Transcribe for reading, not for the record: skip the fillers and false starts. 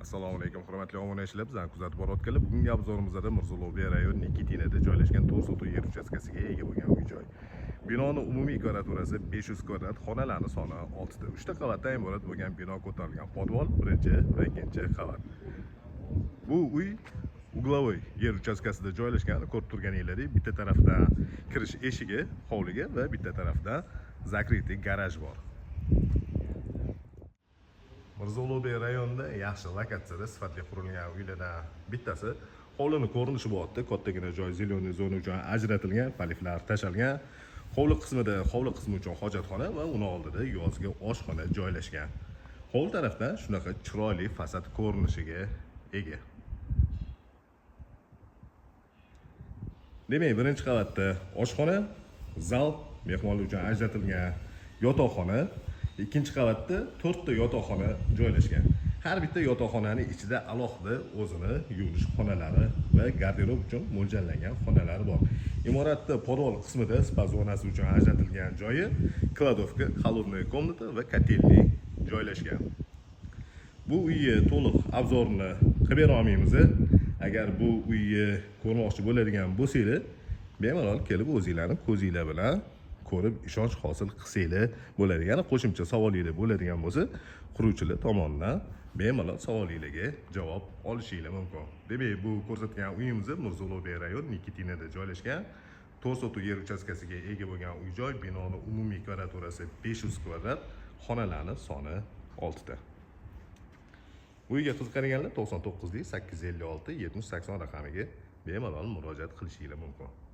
Assalomu alaykum, hurmatli obunachilar. Bizani kuzatib borayotganlar, bugungi obzorimizda Mirzo-Ulug'bek rayoni Nikitinada joylashgan 4 sotix yer uchastkasiga ega bo'lgan uy-joy. Binoning umumiy kvadraturasi 500 kvadrat, xonalarning soni 6 ta. 3 ta qavatdan iborat bo'lgan bino ko'tarilgan podvol, birinchi va ikkinchi qavat. Bu uy uglovoy yer uchastkasida joylashgan. Ko'rib turganingizdek, bitta tarafdan kirish eshigi hovliga va bitta tarafdan zakritый garaj bor. Mirzo-Ulug'bek rayonida yaxshi lokatsiyada sifatli qurilgan uylardan bittasi. Hovlining ko'rinishi bo'lyapti. Kattagina joy, zelyoniy zona uchun ajratilgan, paliflar tashalgan. Hovli qismi uchun hojatxona va uning oldida yozgi oshxona joylashgan. Hovli tarafdan shunaqa chiroyli fasad ko'rinishiga ega. Demak, birinchi qavatda oshxona, zal, mehmonlar uchun ajratilgan yotoqxona. Ikkinchi qavatda 4 ta yotoqxona joylashgan. Har bitta yotoqxonaning ichida alohida o'zini yuvinish xonalari va garderob uchun mo'ljallangan xonalari bor. Imoratda podvol qismida spa zonasi uchun ajratilgan joyi, kladovka, холодная komnata va kotelniy joylashgan. Bu uyga to'liq obzorni qilib bera olmaymiz. Agar bu uyni ko'rmoqchi bo'ladigan bo'lsangiz, bemalol kelib o'zingizlarning ko'zingizlar bilan ko'rib ishonch hosil qilsanglar bo'ladi. Yana qo'shimcha savolinglar bo'ladigan bo'lsa, quruvchilar tomonidan bemalol savolinglarga javob olishinglar mumkin. Demak, bu ko'rsatgan uyimiz Mirzo-Ulug'bek rayon Nikitinada joylashgan 4 sotix yer uchastkasiga ega bo'lgan uy-joy. Binoning umumiy kvadraturasi 500 kvadrat, xonalarning soni 6 ta. Uyga qiziqadiganlar 99 856 70 80 raqamiga bemalol murojaat qilishingiz mumkin.